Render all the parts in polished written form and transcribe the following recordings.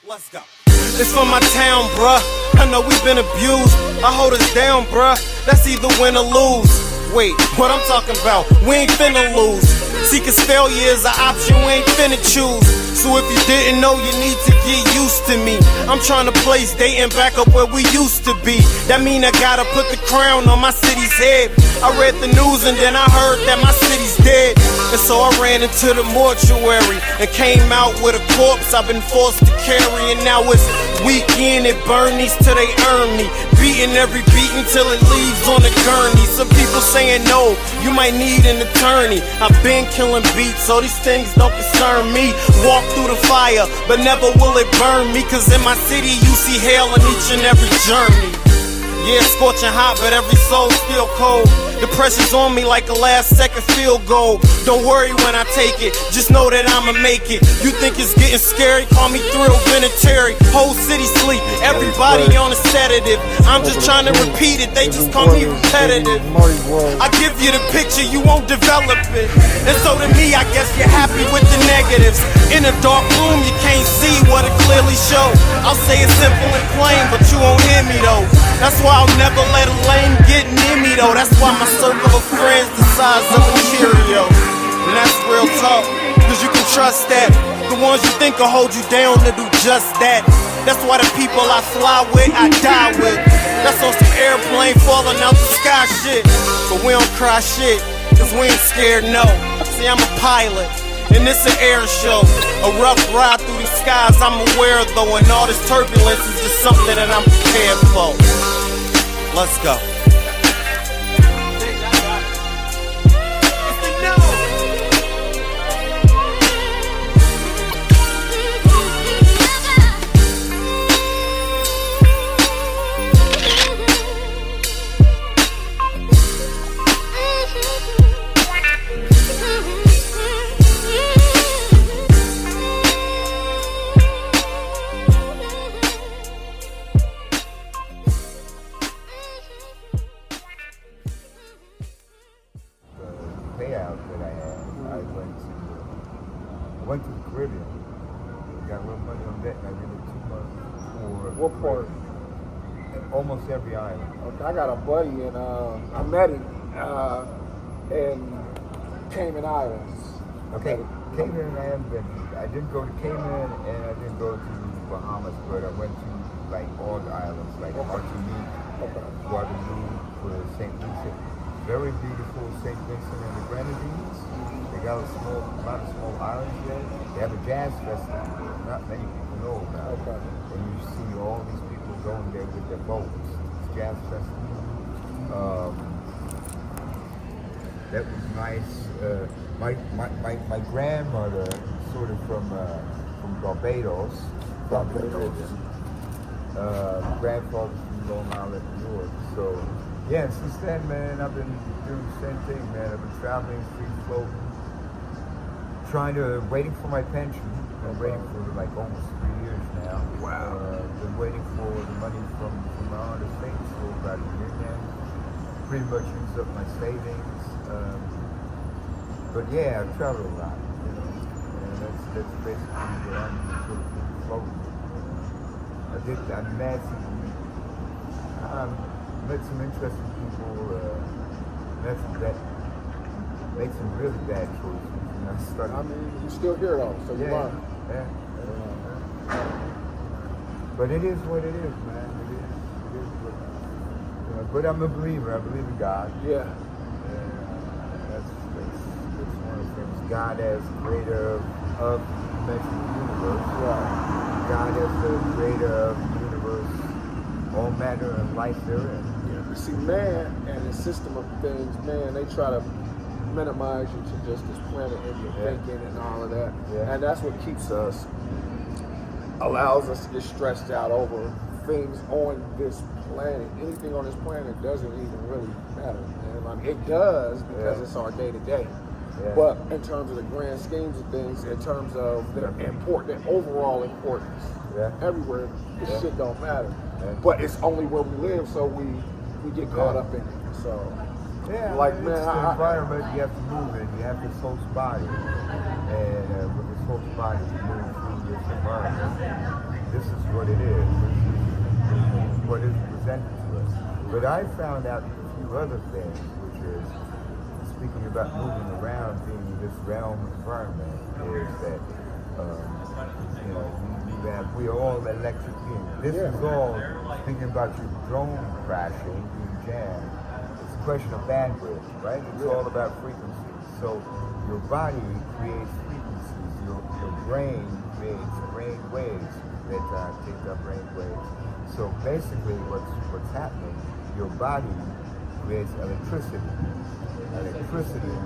Let's go. It's for my town, bruh. I know we've been abused. I hold us down, bruh. That's either win or lose. Wait, what I'm talking about? We ain't finna lose. See, cause failure is an option we ain't finna choose. So if you didn't know, you need to get used to me. I'm trying to place Dayton back up where we used to be. That mean I gotta put the crown on my city's head. I read the news and then I heard that my city's dead. And so I ran into the mortuary and came out with a corpse I've been forced to carry. And now it's weekend at Bernie's till they earn me. Beating every beat until it leaves on the gurney. Some people saying no, you might need an attorney. I've been killing beats, so these things don't concern me. Walk through the fire, but never will it burn me. Cause in my city you see hell in each and every journey. Yeah, scorching hot, but every soul's still cold. The pressure's on me like a last second field goal. Don't worry when I take it, just know that I'ma make it. You think it's getting scary, call me Thrill Vinatieri. Whole city sleep, everybody on a sedative. I'm just trying to repeat it, they just call me repetitive. I give you the picture, you won't develop it. And so to me, I guess you're happy with the negatives. In a dark room, you can't see what it clearly show. I'll say it simple and plain, but you won't hear me though. That's why I'll never let a lame get near me though. That's why my circle of friends the size of a Cheerio. And that's real talk, cause you can trust that. The ones you think will hold you down to do just that. That's why the people I fly with, I die with. That's on some airplane falling out the sky shit. But we don't cry shit, cause we ain't scared, no. See, I'm a pilot, and this an air show. A rough ride through the skies, I'm aware though. And all this turbulence is just something that I'm prepared for. Let's go. Payout that I had, I went to the Caribbean. Got real money on debt, and I did it 2 months for. What part? Almost every island. Okay, I got a buddy and I met him in Cayman Islands. Okay, Cayman I haven't been. I didn't go to Cayman and I didn't go to Bahamas, but I went to like all the islands, like Martinique, Guadeloupe, St. Lucia. Very beautiful St. Vincent and the Grenadines. They got a lot of small islands there. They have a jazz festival. Not many people know about it. And you see all these people going there with their boats. It's jazz festival. That was nice. My grandmother, sort of from Barbados. Grandfather from Long Island, New York. So. Yeah, and since then, man, I've been doing the same thing, man. I've been traveling, free floating, waiting for my pension. I've been waiting for like almost 3 years now. Wow. Been waiting for the money from my other things for about a year now. Pretty much used up my savings. But yeah, I've traveled a lot, you know, and that's basically what I'm sort of floating. Met some interesting people, made some really bad choices. You know, I mean, you're still here though, so you learn. Yeah. But it is what it is, man. It is what, you know, but I'm a believer. I believe in God. Yeah. That's one of the things. God as creator of the universe. Right. God as the creator of the universe, all matter and life therein. See, man and the system of things, man, they try to minimize you to just this planet and your thinking and all of that. Yeah. And that's what keeps us, allows us to get stressed out over things on this planet. Anything on this planet doesn't even really matter, man. I mean, it does because it's our day to day. But in terms of the grand schemes of things, in terms of the overall importance, everywhere, this shit don't matter. But it's only where we live, so we get caught up in it. So, like, man, it's the environment you have to move in. You have this host body, and with this host body, you move through this environment. this is what it is. This is what is presented to us. But I found out a few other things, which is, speaking about moving around, being in this realm environment, is that, you know, we are all electric beings. This is all, thinking about your drone crashing, being jammed, it's a question of bandwidth, right? It's all about frequency. So your body creates frequencies, your brain creates brain waves, bedtime, picked up brain waves. So basically what's happening, your body creates electricity. Electricity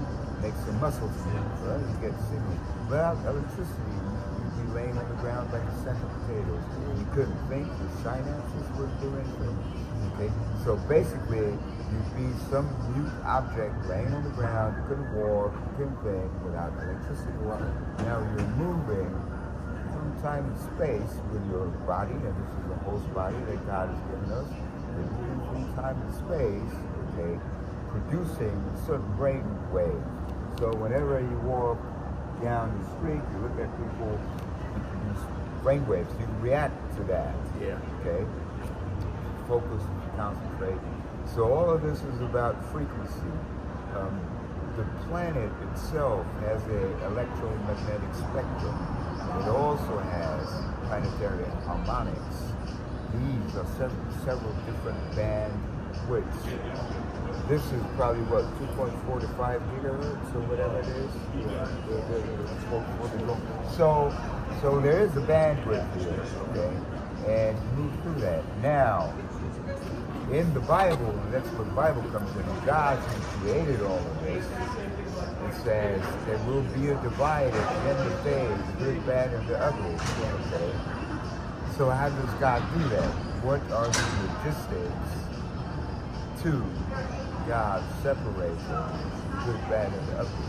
makes the muscles move, right? You get signals. Without electricity, you'd be laying on the ground like a sack of potatoes. You couldn't think, your synapses wouldn't do anything. Okay? So basically, you'd be some mute object laying on the ground, you couldn't walk, you couldn't think without electricity. Now you're moving through time and space with your body, and this is a host body that God has given us. You're moving through time and space, okay, producing certain brain waves. So whenever you walk down the street, you look at people, you produce brain waves. You react to that. Yeah. Okay? Focus, concentrate. So all of this is about frequency. The planet itself has an electromagnetic spectrum. It also has planetary harmonics. These are several different band widths. This is probably what, 2.4 to 5 gigahertz or whatever it is. So there is a bandwidth here, okay, and you move through that. Now, in the Bible, that's where the Bible comes in. God who created all of this. It says there will be a divide at the end of the day, the good, bad, and the ugly. Okay. So how does God do that? What are the logistics to God separating the good, bad, and the ugly?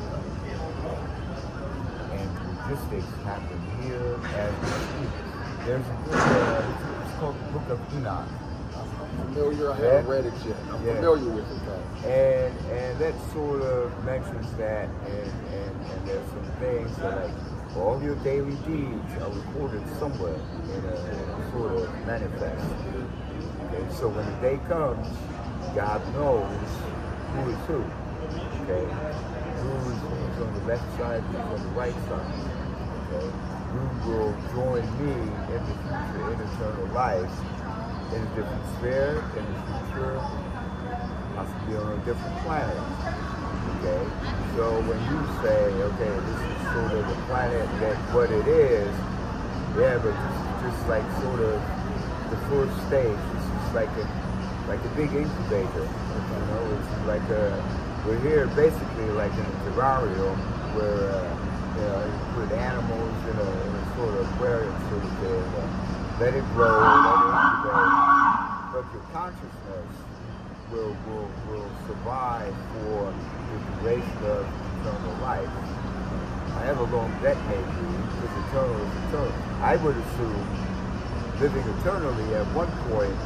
And logistics happen here as we speak. There's a book, it's called the Book of Enoch. Familiar, I haven't read it yet. I'm familiar with it though. And that sort of mentions that, and there's some things that like all your daily deeds are recorded somewhere in a sort of manifest. Okay, so when the day comes, God knows who is who. Okay, who's on the left side, who's on the right side. Okay, who will join me in the future in eternal life. In a different sphere, in the future, possibly on a different planet. Okay? So when you say, okay, this is sort of the planet that what it is, yeah, but this is just like sort of the first stage. This is like a big incubator. You know, it's like we're here basically like in a terrarium where you know, you put animals in a sort of aquarium sort of thing. Let it grow, let it incubate. But your consciousness will survive for the duration of eternal life. However long that may be, because eternal is eternal. I would assume living eternally at one point,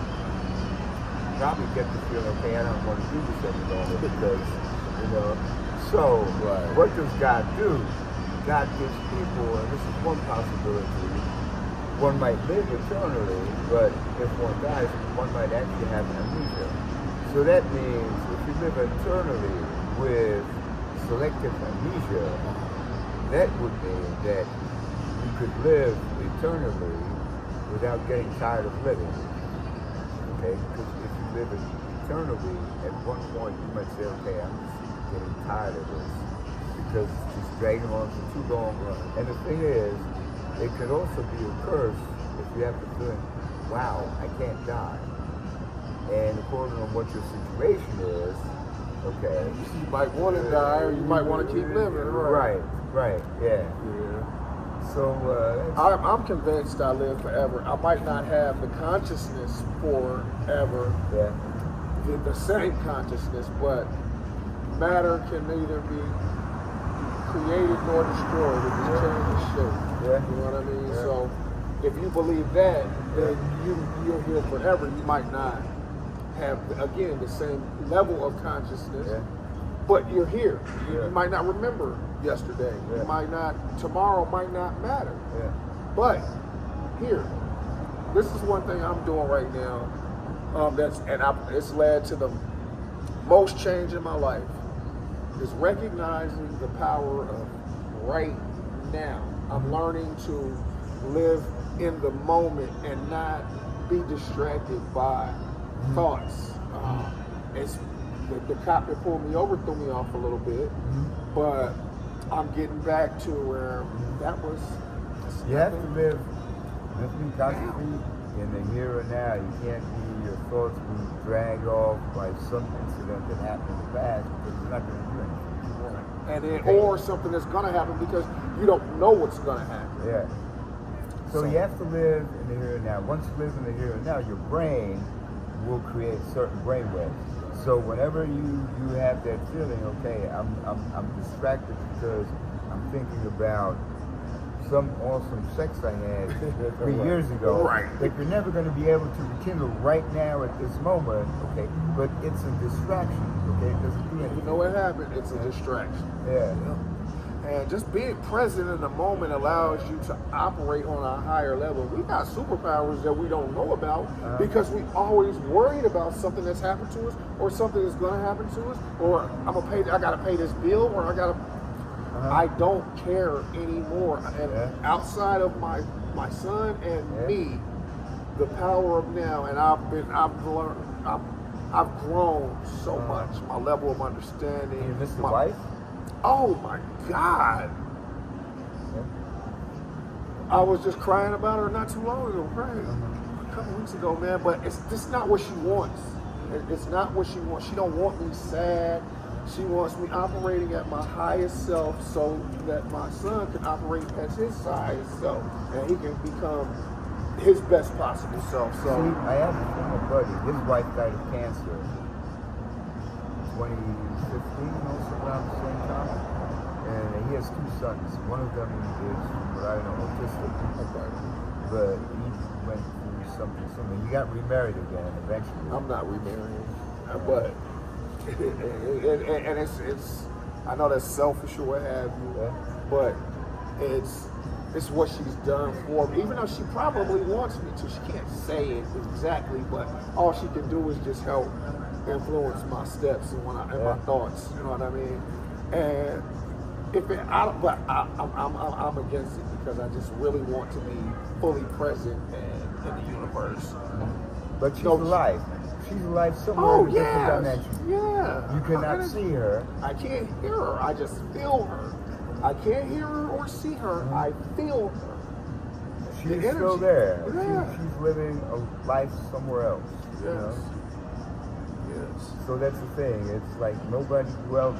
probably get the feeling, okay, I don't want to do this any longer because, you know. So, what does God do? God gives people, and this is one possibility, one might live eternally, but if one dies, one might actually have amnesia. So that means if you live eternally with selective amnesia, that would mean that you could live eternally without getting tired of living. Okay? Because if you live eternally, at one point you might say, okay, I'm just getting tired of this because it's just dragging on for too long. And the thing is, it could also be a curse if you have the feeling, wow, I can't die. And according to what your situation is, okay. You might want to die or you might want to keep living. Right, yeah. So, I'm convinced I live forever. I might not have the consciousness forever, the same consciousness, but matter can neither be created nor destroyed. It can change its shape. Yeah. You know what I mean? Yeah. So if you believe that, then you're here forever. You might not have, again, the same level of consciousness, but you're here. You might not remember yesterday. You might not, tomorrow might not matter. But here. this is one thing I'm doing right now. It's led to the most change in my life. Is recognizing the power of right now. I'm learning to live in the moment and not be distracted by thoughts. It's the cop that pulled me over threw me off a little bit, but I'm getting back to where that was. You have to live constantly in the here and now. You can't be your thoughts being dragged off by some incident that happened in the past because you're not going to do anything. And then, or something that's gonna happen because you don't know what's gonna happen. Yeah. So you have to live in the here and now. Once you live in the here and now, your brain will create certain brain waves. So whenever you have that feeling, okay, I'm distracted because I'm thinking about some awesome sex I had 3 years ago. Right. That you're never going to be able to rekindle right now at this moment, okay? But it's a distraction, okay? It doesn't do anything. You know what happened? It's a distraction. Yeah. And just being present in the moment allows you to operate on a higher level. We got superpowers that we don't know about because we always worried about something that's happened to us or something that's going to happen to us, or I got to pay this bill, or I don't care anymore. And outside of my son and me, the power of now, and I've grown so much. My level of understanding. You miss your wife? Oh my God! I was just crying about her not too long ago, a couple weeks ago, man. But it's just not what she wants. It's not what she wants. She don't want me sad. She wants me operating at my highest self so that my son can operate at his highest self and he can become his best possible self. So see, I have a former buddy. His wife died of cancer 2015, also around the same time. And he has 2 sons. One of them is, what I know, autistic. But he went through something similar. He got remarried again eventually. I'm not remarrying, but and it's I know that's selfish or what have you, but it's what she's done for me. Even though she probably wants me to, she can't say it exactly, but all she can do is just help influence my steps and my thoughts. You know what I mean? And I'm against it because I just really want to be fully present in the universe. But she's alive. She's alive somewhere in a different dimension. Yeah. You cannot see her. I can't hear her. I just feel her. I can't hear her or see her. I feel her. She's still there. Yeah. She's living a life somewhere else. Yes. You know? Yes. So that's the thing. It's like nobody. Well,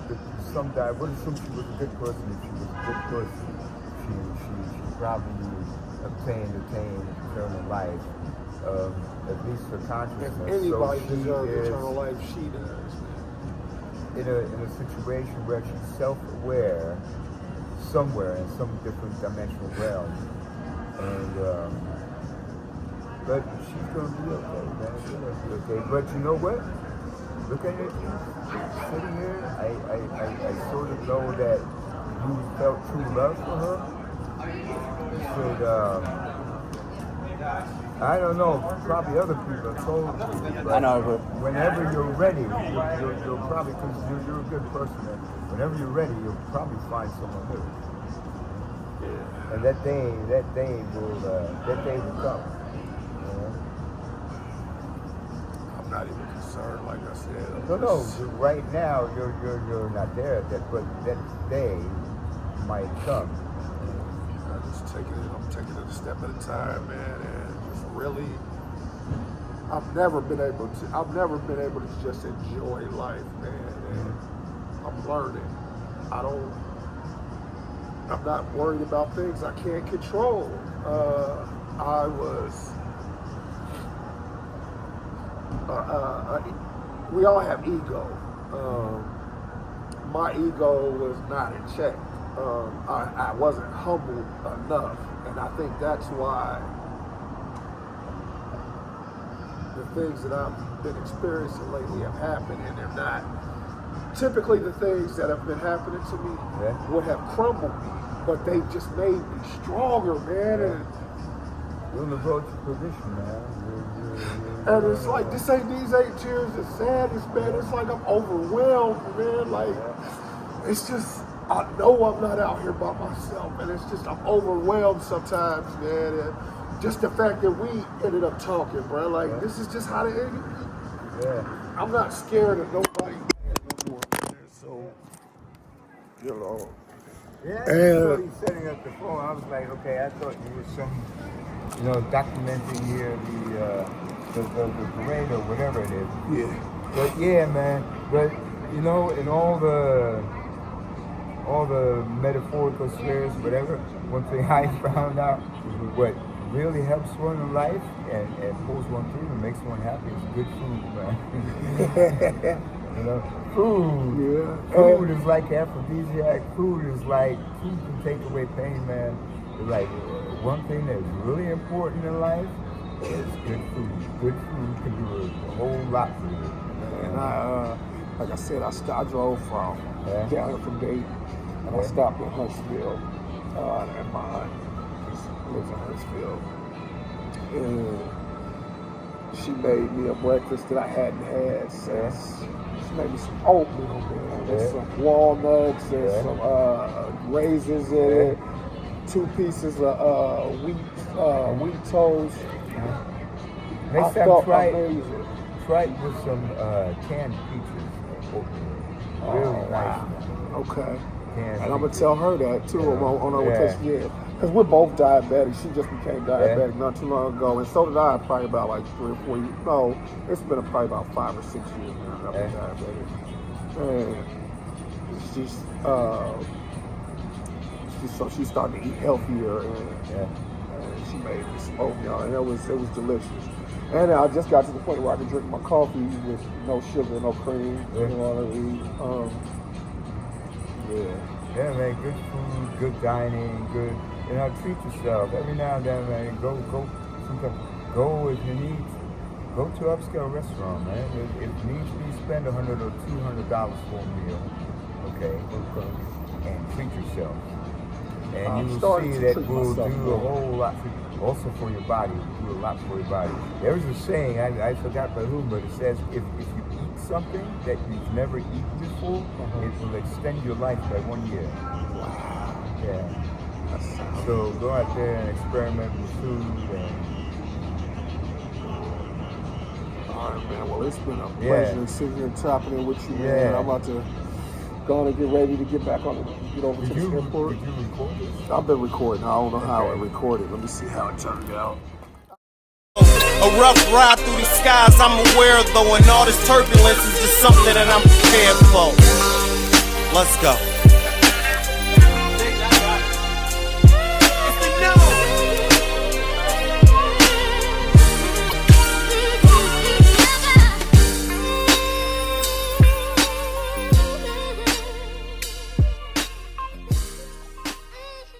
some guy would assume she was a good person. If she was a good person, she probably attained eternal life. At least her consciousness. If anybody so deserves eternal life, she does. In a situation where she's self-aware, somewhere in some different dimensional realm, and but she's gonna be okay, man. She's gonna be okay. But you know what? Looking at you sitting here, I sort of know that you felt true love for her. You should. I don't know, probably other people have told you, but I know, but whenever you're ready, you'll probably, because you're a good person, and whenever you're ready, you'll probably find someone new. Yeah. And that day will come. I'm not even concerned, like I said. No, right now you're not there at that, but that day might come. I'm taking it a step at a time, man, and just really, I've never been able to just enjoy life, man, and I'm learning. I'm not worried about things I can't control. We all have ego. My ego was not in check. I wasn't humble enough, and I think that's why the things that I've been experiencing lately have happened, and they're not typically the things that have been happening to me would have crumbled me, but they just made me stronger, man. And You'll approach perdition, man. And it's like, these 8 years, it's sadness, man. It's like I'm overwhelmed, man. Like, it's just, I know I'm not out here by myself, and it's just, I'm overwhelmed sometimes, man. And just the fact that we ended up talking, bro. Like, this is just how it ended. Yeah. I'm not scared of nobody no more, man. So, you know. Yeah, so he's setting up the phone. I was like, okay, I thought you were some, documenting here the parade or whatever it is. Yeah. But yeah, man. But in all the metaphorical spheres, whatever, one thing I found out is what really helps one in life and pulls one through and makes one happy is good food, man. Food. Yeah. Food is like aphrodisiac. Food can take away pain, man. It's like one thing that's really important in life is good food. Good food can do a whole lot for you. And like I said, I drove down here from Dayton, and I stopped in Huntsville, and my aunt lives in Huntsville, and she made me a breakfast that I hadn't had since. She made me some oatmeal, man. There's some walnuts, there's some raisins in it, 2 pieces of wheat toast. Next time try it with some canned peaches. Really nice. Okay. Canned And I'm gonna tell her that too on her vacation. Because we're both diabetic. She just became diabetic not too long ago, and so did I. Probably about like 3 or 4 years. No, it's been probably about 5 or 6 years now that I've been diabetic. And so she started to eat healthier, and she made me some oatmeal, and it was delicious. And I just got to the point where I could drink my coffee with no sugar, no cream. You know what I mean? Yeah, man. Good food, good dining, good. Treat yourself every now and then, man. Go. Go if you need. Go to an upscale restaurant, man. If needs be, spend $100 or $200 for a meal. Okay. And treat yourself. And you will see that will do a whole lot also for your body. Do a lot for your body. There's a saying, I forgot by whom, but it says if you eat something that you've never eaten before, it will extend your life by 1 year. Wow. Yeah. So go out there and experiment with food. All right, man. Well, it's been a pleasure sitting here chopping it with you, man. I'm about to go and get ready to get back on get over to the airport. Did you record this? I've been recording. I don't know how I recorded. Let me see how it turned out. A rough ride through the skies, I'm aware though, and all this turbulence is just something that I'm prepared for. Let's go.